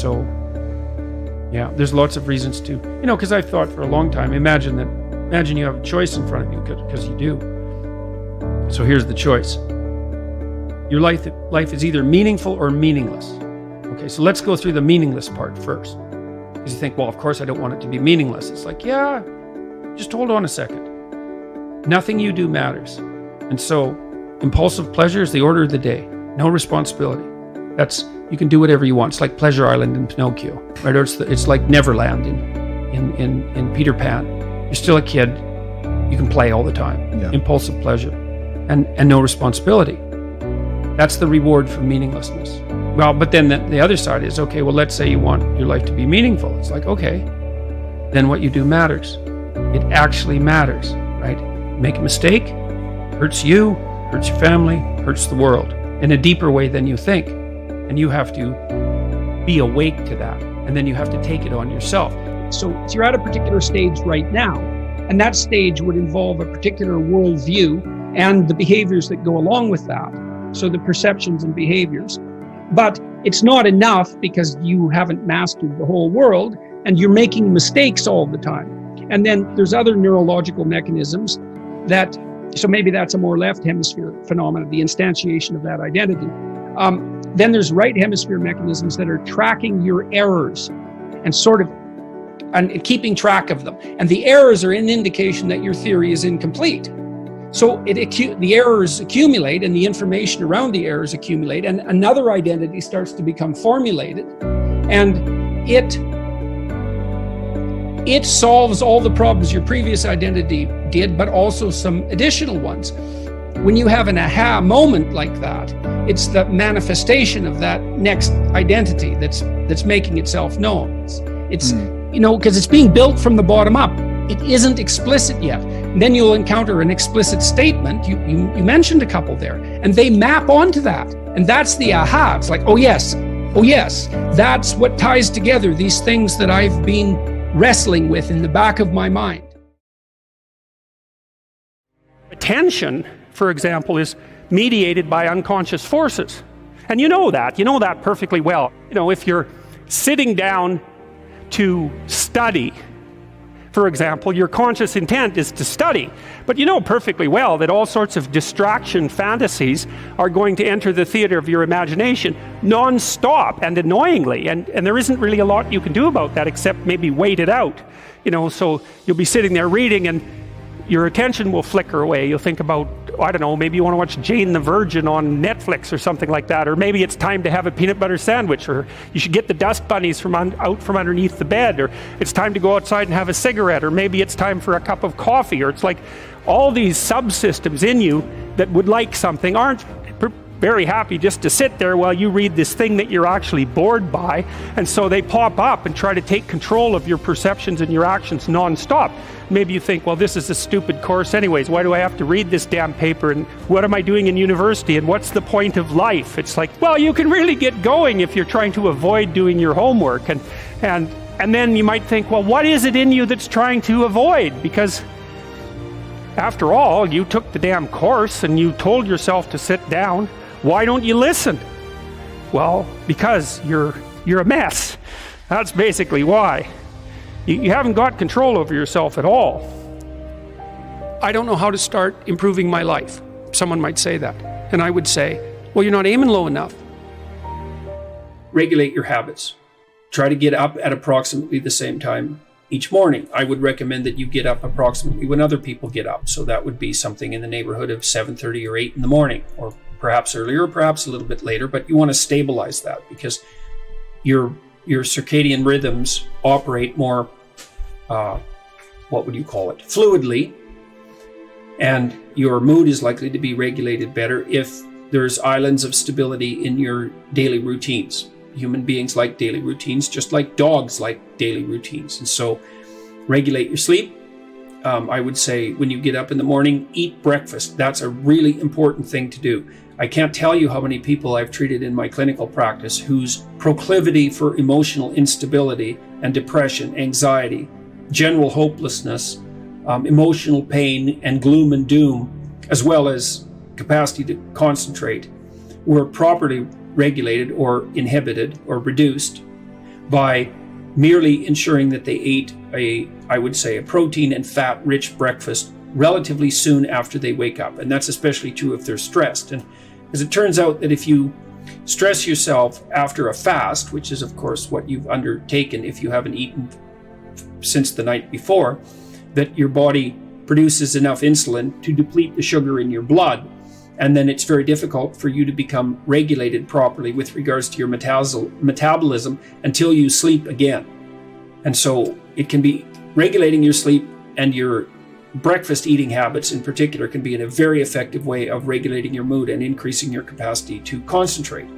so, yeah, there's lots of reasons to, because I've thought for a long time, imagine you have a choice in front of you, because you do. So here's the choice. Your life is either meaningful or meaningless. Okay, so let's go through the meaningless part first. Because you think, well, of course I don't want it to be meaningless. It's like, yeah, just hold on a second. Nothing you do matters. And so impulsive pleasure is the order of the day. No responsibility. You can do whatever you want. It's like Pleasure Island in Pinocchio, right? Or it's like Neverland in Peter Pan. You're still a kid. You can play all the time. Yeah. Impulsive pleasure and no responsibility. That's the reward for meaninglessness. Well, but then the other side is, okay, well, let's say you want your life to be meaningful. It's like, okay, then what you do matters. It actually matters, right? Make a mistake, hurts you, hurts your family, hurts the world in a deeper way than you think. And you have to be awake to that. And then you have to take it on yourself. So you're at a particular stage right now, and that stage would involve a particular worldview and the behaviors that go along with that. So the perceptions and behaviors. But it's not enough because you haven't mastered the whole world and you're making mistakes all the time. And then there's other neurological mechanisms so maybe that's a more left hemisphere phenomenon, the instantiation of that identity. Then there's right hemisphere mechanisms that are tracking your errors and keeping track of them. And the errors are an indication that your theory is incomplete. So the errors accumulate and the information around the errors accumulate, and another identity starts to become formulated, and it solves all the problems your previous identity did, but also some additional ones. When you have an aha moment like that, it's the manifestation of that next identity that's making itself known. It's because it's being built from the bottom up. It isn't explicit yet. And then you'll encounter an explicit statement. You mentioned a couple there, and they map onto that. And that's the aha. It's like, oh yes, that's what ties together these things that I've been wrestling with in the back of my mind. Attention, for example, is mediated by unconscious forces. And you know that perfectly well. If you're sitting down to study, for example, your conscious intent is to study, but you know perfectly well that all sorts of distraction fantasies are going to enter the theater of your imagination non-stop and annoyingly, and there isn't really a lot you can do about that except maybe wait it out. So you'll be sitting there reading and your attention will flicker away. You'll think about, I don't know, maybe you want to watch Jane the Virgin on Netflix or something like that, or maybe it's time to have a peanut butter sandwich, or you should get the dust bunnies out from underneath the bed, or it's time to go outside and have a cigarette, or maybe it's time for a cup of coffee, or it's like all these subsystems in you that would like something aren't very happy just to sit there while you read this thing that you're actually bored by, and so they pop up and try to take control of your perceptions and your actions non-stop. Maybe you think, well, this is a stupid course anyways. Why do I have to read this damn paper? And what am I doing in university? And what's the point of life? It's like, well, you can really get going if you're trying to avoid doing your homework. And then you might think, well, what is it in you that's trying to avoid? Because after all, you took the damn course and you told yourself to sit down. Why don't you listen? Well, because you're a mess. That's basically why. You haven't got control over yourself at all. I don't know how to start improving my life. Someone might say that. And I would say, well, you're not aiming low enough. Regulate your habits. Try to get up at approximately the same time each morning. I would recommend that you get up approximately when other people get up. So that would be something in the neighborhood of 7:30 or 8 in the morning, or perhaps earlier, perhaps a little bit later, but you want to stabilize that because your circadian rhythms operate more, fluidly, and your mood is likely to be regulated better if there's islands of stability in your daily routines. Human beings like daily routines, just like dogs like daily routines. And so regulate your sleep. I would say when you get up in the morning, eat breakfast. That's a really important thing to do. I can't tell you how many people I've treated in my clinical practice whose proclivity for emotional instability and depression, anxiety, general hopelessness, emotional pain and gloom and doom, as well as capacity to concentrate, were properly regulated or inhibited or reduced by merely ensuring that they ate I would say, a protein and fat rich breakfast relatively soon after they wake up. And that's especially true if they're stressed. And as it turns out that if you stress yourself after a fast, which is of course what you've undertaken if you haven't eaten since the night before, that your body produces enough insulin to deplete the sugar in your blood. And then it's very difficult for you to become regulated properly with regards to your metabolism until you sleep again. And so it can be regulating your sleep, and your breakfast eating habits in particular can be in a very effective way of regulating your mood and increasing your capacity to concentrate.